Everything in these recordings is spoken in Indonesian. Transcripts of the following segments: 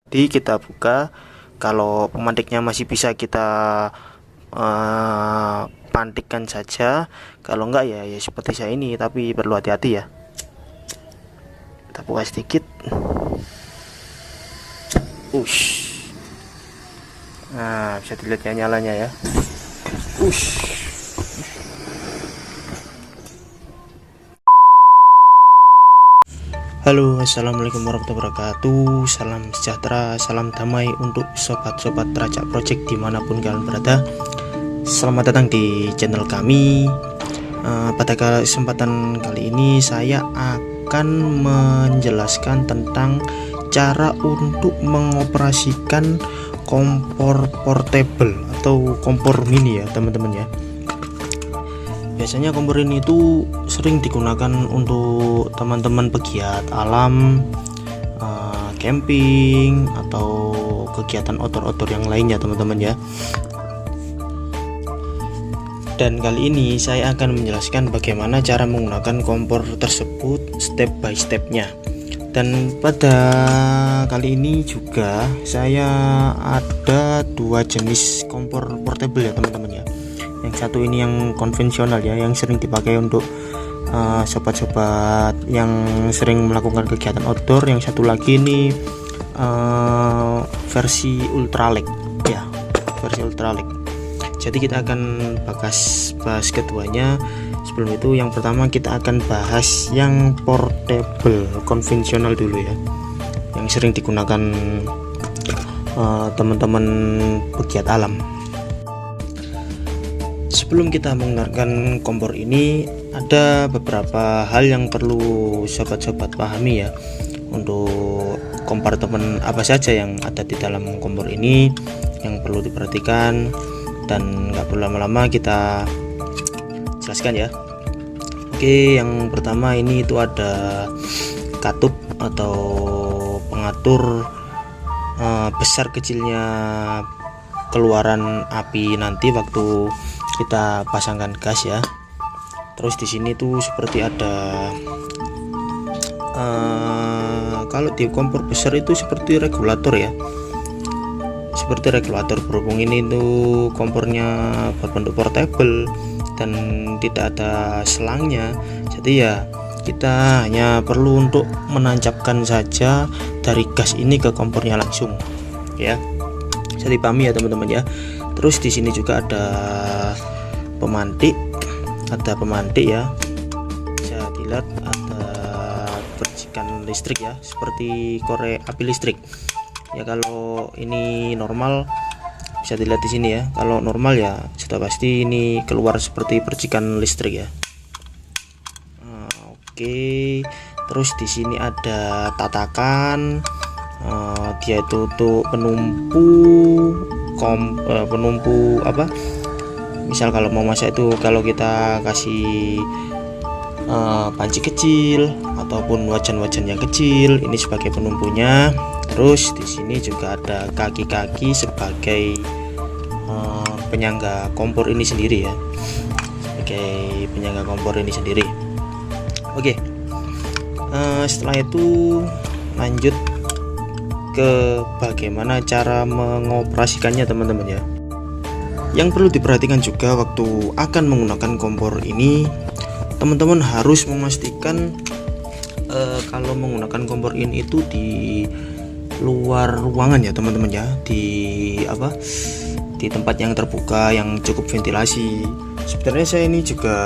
Jadi kita buka, kalau pemantiknya masih bisa kita pantikkan saja, kalau enggak ya seperti saya ini, tapi perlu hati-hati ya. Kita buka sedikit. Nah, bisa dilihat ya nyalanya ya. Halo, assalamualaikum warahmatullahi wabarakatuh. Salam sejahtera, salam damai untuk sobat-sobat Rajak Project dimanapun kalian berada. Selamat datang di channel kami. Pada kesempatan kali ini saya akan menjelaskan tentang cara untuk mengoperasikan kompor portable atau kompor mini ya teman-teman ya. Biasanya kompor ini itu sering digunakan untuk teman-teman pegiat alam, camping atau kegiatan outdoor yang lainnya teman-teman ya. Dan kali ini saya akan menjelaskan bagaimana cara menggunakan kompor tersebut step by stepnya. Dan pada kali ini juga saya ada dua jenis kompor portable ya teman-teman ya. Yang satu ini yang konvensional ya, yang sering dipakai untuk sobat-sobat yang sering melakukan kegiatan outdoor. Yang satu lagi ini versi ultralight ya, versi ultralight. Jadi kita akan bahas keduanya. Sebelum itu yang pertama kita akan bahas yang portable konvensional dulu ya, yang sering digunakan teman-teman pegiat alam. Sebelum kita menggunakan kompor ini, ada beberapa hal yang perlu sobat-sobat pahami ya. Untuk kompartemen apa saja yang ada di dalam kompor ini yang perlu diperhatikan, dan nggak perlu lama-lama kita jelaskan ya. Oke, yang pertama ini itu ada katup atau pengatur besar kecilnya keluaran api nanti waktu kita pasangkan gas ya. Terus di sini tuh seperti ada kalau di kompor besar itu seperti regulator ya, seperti regulator. Berhubung ini tuh kompornya berbentuk portable dan tidak ada selangnya, jadi ya kita hanya perlu untuk menancapkan saja dari gas ini ke kompornya langsung ya. Bisa dipahami ya teman-teman ya. Terus di sini juga ada pemantik ya, bisa dilihat ada percikan listrik ya, seperti korek api listrik ya. Kalau ini normal bisa dilihat di sini ya. Kalau normal ya sudah pasti ini keluar seperti percikan listrik ya. Oke, terus di sini ada tatakan, dia itu untuk penumpu apa, misal kalau mau masak itu, kalau kita kasih panci kecil ataupun wajan-wajan yang kecil, ini sebagai penumpunya. Terus di sini juga ada kaki-kaki sebagai penyangga kompor ini sendiri ya, sebagai penyangga kompor ini sendiri. Oke, setelah itu lanjut ke bagaimana cara mengoperasikannya teman-teman ya. Yang perlu diperhatikan juga waktu akan menggunakan kompor ini, teman-teman harus memastikan kalau menggunakan kompor ini itu di luar ruangan ya teman-teman ya, di tempat yang terbuka yang cukup ventilasi. Sebenarnya saya ini juga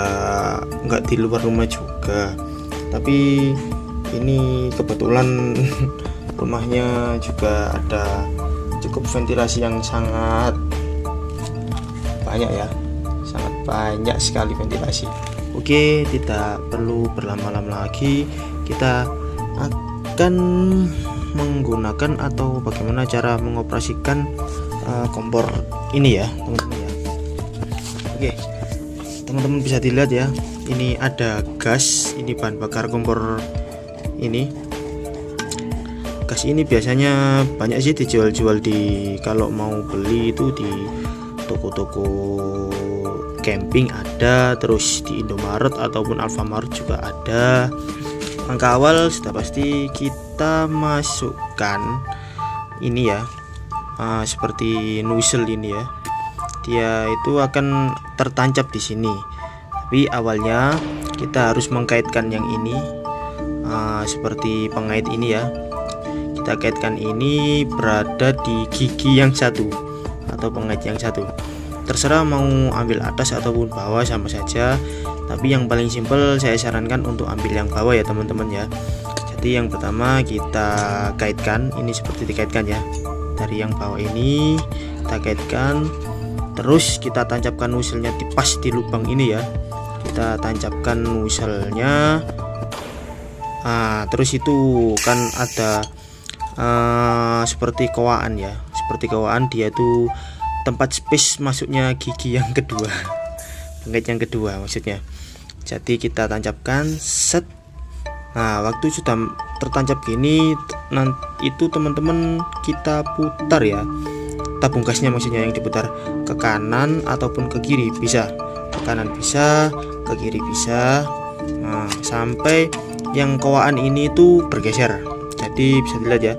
nggak di luar rumah juga, tapi ini kebetulan rumahnya juga ada cukup ventilasi yang sangat banyak ya, sangat banyak sekali ventilasi. Oke, tidak perlu berlama-lama lagi, kita akan menggunakan atau bagaimana cara mengoperasikan kompor ini ya teman-teman ya. Oke, teman-teman bisa dilihat ya, ini ada gas, ini bahan bakar kompor ini. Gas ini biasanya banyak sih dijual-jual di, kalau mau beli itu di toko-toko camping ada, terus di Indomaret ataupun Alfamart juga ada. Langkah awal sudah pasti kita masukkan ini ya, seperti nozzle ini ya, dia itu akan tertancap di sini. Tapi awalnya kita harus mengkaitkan yang ini, seperti pengait ini ya. Kita kaitkan ini berada di gigi yang satu atau pengait yang satu. Terserah mau ambil atas ataupun bawah sama saja. Tapi yang paling simpel saya sarankan untuk ambil yang bawah ya teman-teman ya. Jadi yang pertama kita kaitkan, ini seperti dikaitkan ya. Dari yang bawah ini kita kaitkan, terus kita tancapkan nozzle-nya pas di lubang ini ya. Kita tancapkan nozzle-nya. Terus itu kan ada seperti kowaan ya, seperti kowaan, dia itu tempat space masuknya gigi yang kedua, pengait yang kedua maksudnya. Jadi kita tancapkan set. Nah waktu sudah tertancap gini, nanti itu teman-teman kita putar ya, tabung gasnya maksudnya, yang diputar ke kanan ataupun ke kiri, bisa ke kanan bisa, ke kiri bisa. Nah sampai yang kowaan ini tuh bergeser. Jadi bisa dilihat ya,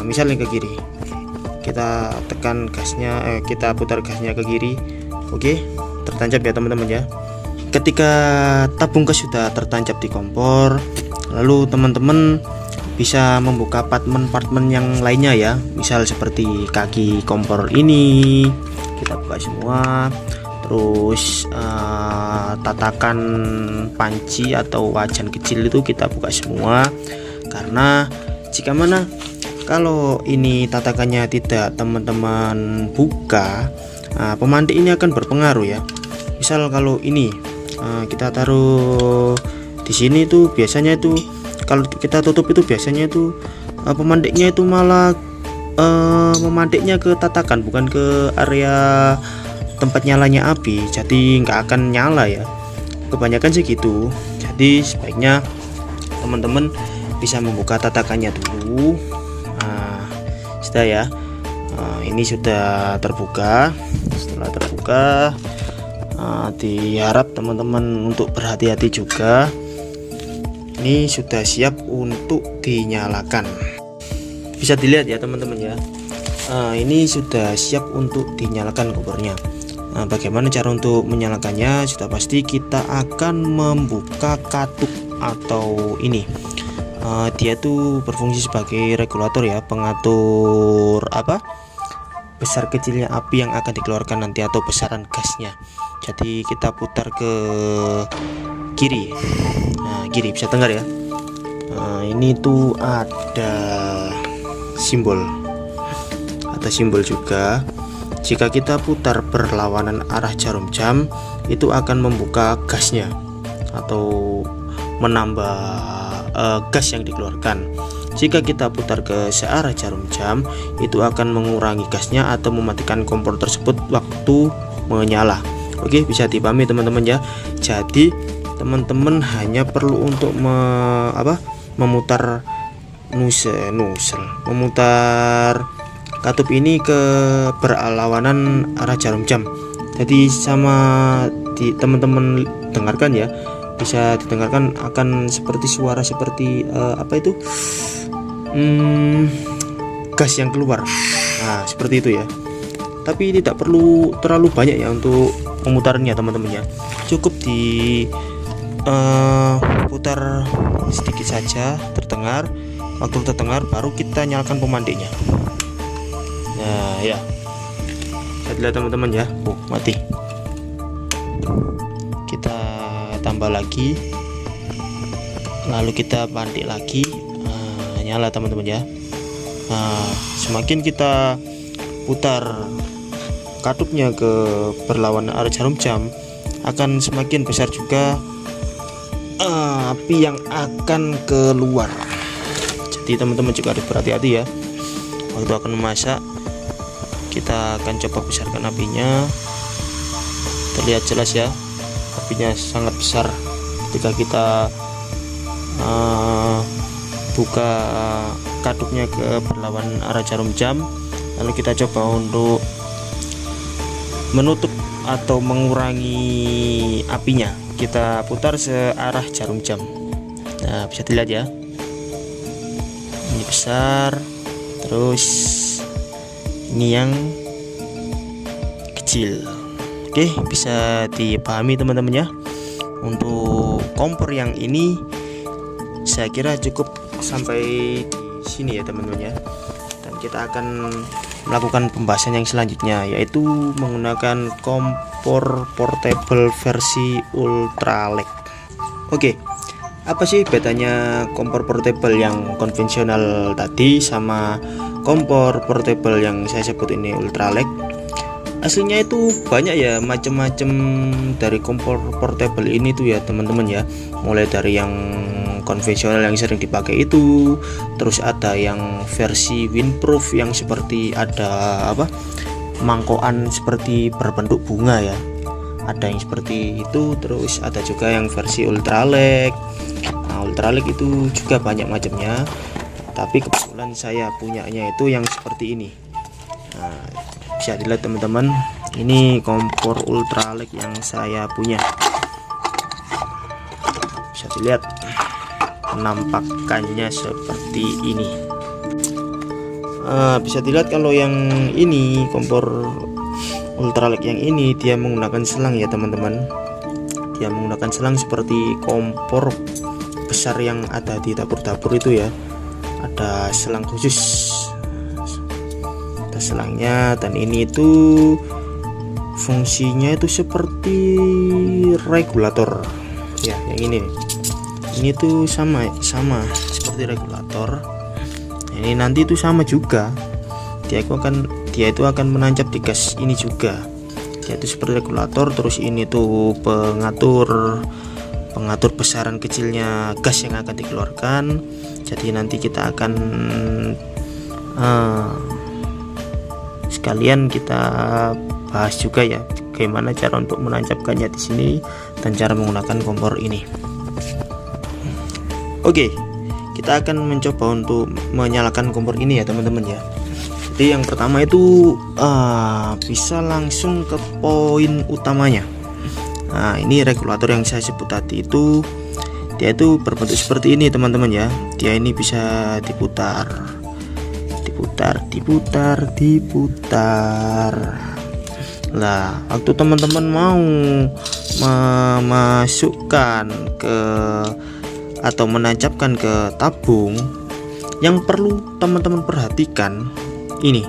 misalnya ke kiri, kita tekan gasnya, kita putar gasnya ke kiri. Oke, tertancap ya teman-teman ya. Ketika tabung gas sudah tertancap di kompor, lalu teman-teman bisa membuka partmen-partmen yang lainnya ya. Misal seperti kaki kompor ini kita buka semua, terus tatakan panci atau wajan kecil itu kita buka semua. Karena jika mana kalau ini tatakannya tidak teman-teman buka, pemantik ini akan berpengaruh ya. Misal kalau ini kita taruh di sini tuh, biasanya itu kalau kita tutup itu biasanya itu pemantiknya itu malah memantiknya ke tatakan, bukan ke area tempat nyalanya api. Jadi nggak akan nyala ya, kebanyakan sih gitu. Jadi sebaiknya teman-teman bisa membuka tatakannya dulu. Sudah ya, ini sudah terbuka. Setelah terbuka, diharap teman-teman untuk berhati-hati juga. Ini sudah siap untuk dinyalakan. Bisa dilihat ya teman-teman ya, ini sudah siap untuk dinyalakan kompornya. Bagaimana cara untuk menyalakannya? Sudah pasti kita akan membuka katup atau ini. Dia tuh berfungsi sebagai regulator ya, pengatur besar kecilnya api yang akan dikeluarkan nanti atau besaran gasnya. Jadi kita putar ke kiri. Kiri bisa dengar ya. Ini tuh ada simbol juga. Jika kita putar berlawanan arah jarum jam, itu akan membuka gasnya atau menambah gas yang dikeluarkan. Jika kita putar ke searah jarum jam, itu akan mengurangi gasnya atau mematikan kompor tersebut waktu menyala. Oke, bisa dipahami teman-teman ya. Jadi teman-teman hanya perlu untuk memutar memutar katup ini ke berlawanan arah jarum jam. Jadi sama teman-teman dengarkan ya, bisa didengarkan akan seperti suara seperti gas yang keluar. Nah seperti itu ya, tapi tidak perlu terlalu banyak ya untuk memutarnya teman-teman ya. Cukup di putar sedikit saja, terdengar. Waktu terdengar baru kita nyalakan pemantiknya. Nah ya, lihat teman-teman ya, mati. Kita tambah lagi, lalu kita pantik lagi, nyala teman-teman ya. Semakin kita putar katupnya ke berlawanan arah jarum jam, akan semakin besar juga api yang akan keluar. Jadi teman-teman juga harus berhati-hati ya waktu akan memasak. Kita akan coba besarkan apinya, terlihat jelas ya, apinya sangat besar. Ketika kita buka katupnya ke berlawanan arah jarum jam, lalu kita coba untuk menutup atau mengurangi apinya, kita putar searah jarum jam. Nah bisa dilihat ya, ini besar, terus ini yang kecil. Oke, bisa dipahami teman-teman ya. Untuk kompor yang ini saya kira cukup sampai di sini ya teman-teman ya. Dan kita akan melakukan pembahasan yang selanjutnya, yaitu menggunakan kompor portable versi ultralight. Oke, apa sih bedanya kompor portable yang konvensional tadi sama kompor portable yang saya sebut ini ultralight? Aslinya itu banyak ya macam-macam dari kompor portable ini tuh ya teman-teman ya. Mulai dari yang konvensional yang sering dipakai itu, terus ada yang versi windproof yang seperti ada mangkokan seperti berbentuk bunga ya, ada yang seperti itu. Terus ada juga yang versi ultralight. Nah, ultralight itu juga banyak macamnya, tapi kebetulan saya punyanya itu yang seperti ini. Nah, bisa dilihat teman-teman, ini kompor ultralight yang saya punya. Bisa dilihat penampakannya seperti ini. Bisa dilihat kalau yang ini kompor ultralight yang ini dia menggunakan selang ya teman-teman. Dia menggunakan selang seperti kompor besar yang ada di dapur-dapur itu ya. Ada selang khusus, ada selangnya, dan ini itu fungsinya itu seperti regulator ya. Yang ini tuh sama seperti regulator. Ini nanti itu sama juga, dia itu akan menancap di gas ini juga. Dia itu seperti regulator. Terus ini tuh pengatur besaran kecilnya gas yang akan dikeluarkan. Jadi nanti kita akan sekalian kita bahas juga ya bagaimana cara untuk menancapkannya di sini dan cara menggunakan kompor ini. Oke, kita akan mencoba untuk menyalakan kompor ini ya teman-teman ya. Jadi yang pertama itu bisa langsung ke poin utamanya. Nah, ini regulator yang saya sebut tadi itu, dia itu berbentuk seperti ini teman-teman ya. Dia ini bisa diputar. Lah, waktu teman-teman mau memasukkan ke atau menancapkan ke tabung, yang perlu teman-teman perhatikan ini.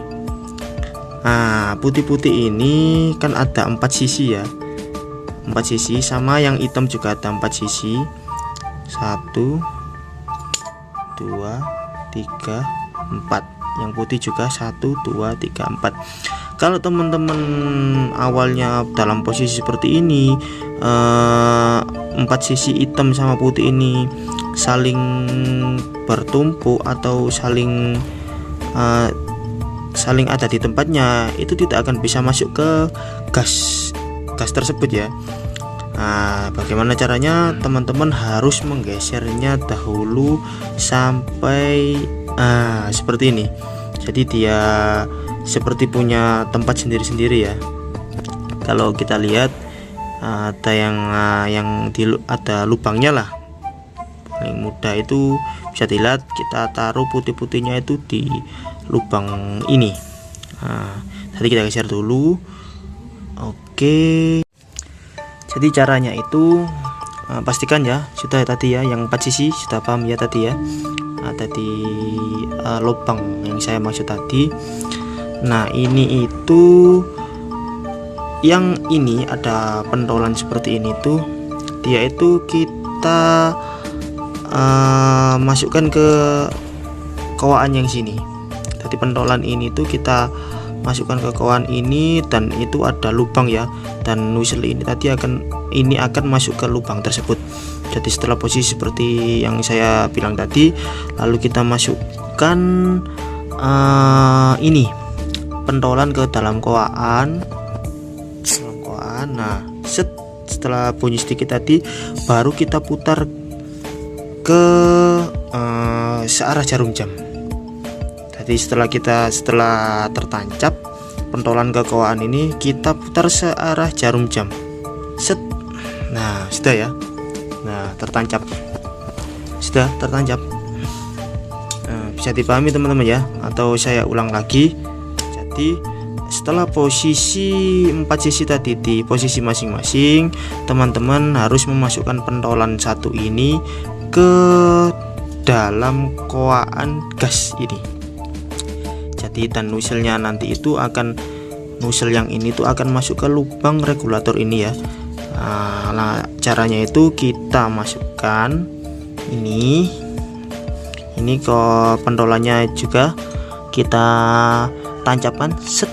Nah, putih-putih ini kan ada 4 sisi ya. 4 sisi, sama yang hitam juga ada 4 sisi. 1 2 3 4. Yang putih juga 1 2 3 4. Kalau teman-teman awalnya dalam posisi seperti ini, 4 sisi hitam sama putih ini saling bertumpuk atau saling ada di tempatnya, itu tidak akan bisa masuk ke gas tersebut ya. Nah, bagaimana caranya? Teman-teman harus menggesernya dahulu sampai seperti ini. Jadi dia seperti punya tempat sendiri-sendiri ya. Kalau kita lihat ada yang ada lubangnya lah. Paling mudah itu bisa dilihat, kita taruh putih-putihnya itu di lubang ini. Nah, tadi kita geser dulu. Oke. Jadi caranya itu pastikan ya sudah tadi ya, yang 4 sisi sudah paham ya tadi ya. Ada di lubang yang saya maksud tadi. Nah, ini itu yang ini ada pentolan seperti ini tuh, dia itu kita masukkan ke kawaan yang sini. Jadi pentolan ini tuh kita masukkan ke kawaan ini, dan itu ada lubang ya, dan nozzle ini tadi akan masuk ke lubang tersebut. Jadi setelah posisi seperti yang saya bilang tadi, lalu kita masukkan ini pentolan ke dalam kawaan. Nah, setelah bunyi sedikit tadi, baru kita putar ke searah jarum jam. Jadi setelah tertancap pentolan ke kawaan ini, kita putar searah jarum jam. Set. Nah, sudah ya. Nah, tertancap. Sudah tertancap. Nah, bisa dipahami teman-teman ya, atau saya ulang lagi. Jadi setelah posisi 4 sisi tadi di posisi masing-masing, teman-teman harus memasukkan pentolan satu ini ke dalam koaan gas ini. Jadi dan nozzle-nya nanti itu akan, nozzle yang ini tuh akan masuk ke lubang regulator ini ya. Nah, caranya itu kita masukkan ini ke pentolannya juga, kita tancapkan set.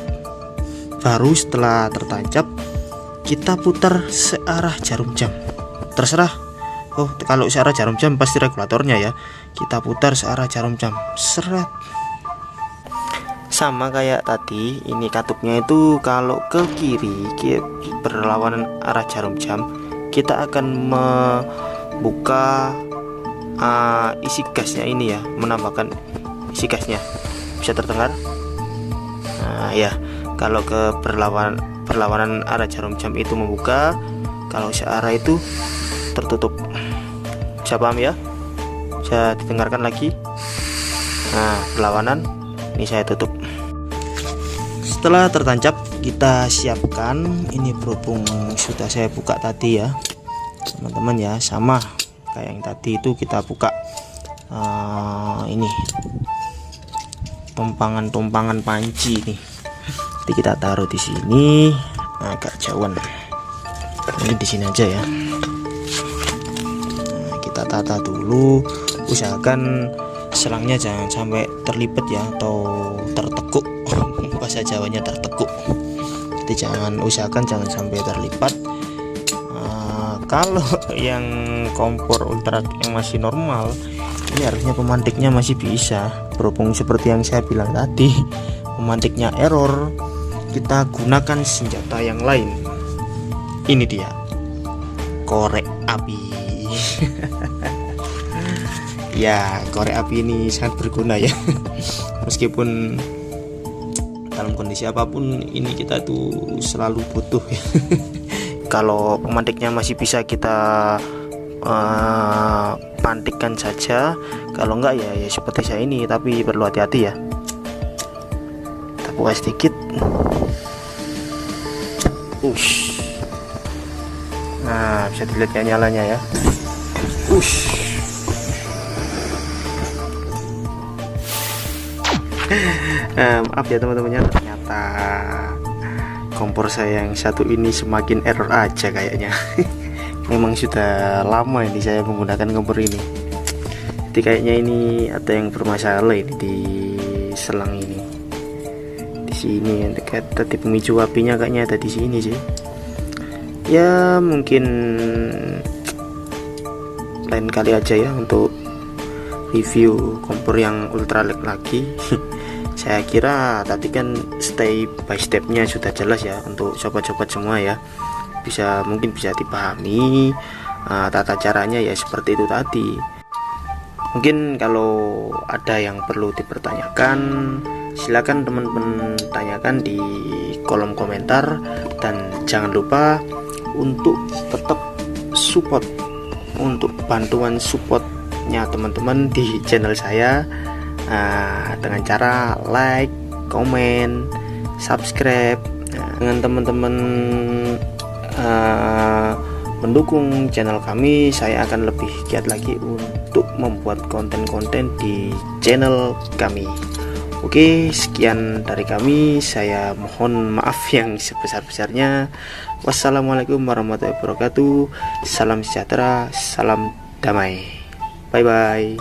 Baru setelah tertancap kita putar searah jarum jam, terserah. Oh, kalau searah jarum jam pasti regulatornya ya, kita putar searah jarum jam, seret. Sama kayak tadi, ini katupnya itu kalau ke kiri berlawanan arah jarum jam, kita akan membuka isi gasnya ini ya, menambahkan isi gasnya. Bisa terdengar? Nah ya, kalau ke berlawanan arah jarum jam itu membuka, kalau searah itu tertutup. Bisa paham ya? Bisa didengarkan lagi? Nah, berlawanan ini saya tutup. Setelah tertancap kita siapkan, ini berhubung sudah saya buka tadi ya teman-teman ya, sama kayak yang tadi itu kita buka ini tumpangan panci nih. Jadi kita taruh di sini agak jauhan, ini di sini aja ya. Nah, kita tata dulu, usahakan selangnya jangan sampai terlipat ya, atau tertekuk. Bahasa Jawanya tertekuk. Jadi usahakan jangan sampai terlipat. Kalau yang kompor ultra yang masih normal, ini harusnya pemantiknya masih bisa. Berhubung seperti yang saya bilang tadi, pemantiknya error, kita gunakan senjata yang lain. Ini dia, korek api. Ya, korek api ini sangat berguna ya. Meskipun dalam kondisi apapun ini kita tuh selalu butuh ya. Kalau pemantiknya masih bisa kita pantikkan saja, kalau enggak ya seperti saya ini, tapi perlu hati-hati ya. Kita buka sedikit. Nah, bisa dilihat ya nyalanya ya. Maaf ya teman-temannya, ternyata kompor saya yang satu ini semakin error aja kayaknya. Memang sudah lama ini saya menggunakan kompor ini, jadi kayaknya ini ada yang bermasalah ini di selang ini, di sini yang dekat tadi pemicu apinya kayaknya ada di sini sih ya. Mungkin lain kali aja ya untuk review kompor yang ultralight lagi. Saya kira tadi kan step by stepnya sudah jelas ya untuk sobat-sobat semua ya, mungkin bisa dipahami tata caranya ya seperti itu tadi. Mungkin kalau ada yang perlu dipertanyakan, silakan teman-teman tanyakan di kolom komentar, dan jangan lupa untuk tetap support, untuk bantuan supportnya teman-teman di channel saya dengan cara like, komen, subscribe. Dengan teman-teman mendukung channel kami, saya akan lebih giat lagi untuk membuat konten-konten di channel kami. Oke, sekian dari kami. Saya mohon maaf yang sebesar-besarnya. Wassalamualaikum warahmatullahi wabarakatuh. Salam sejahtera, salam damai. Bye bye.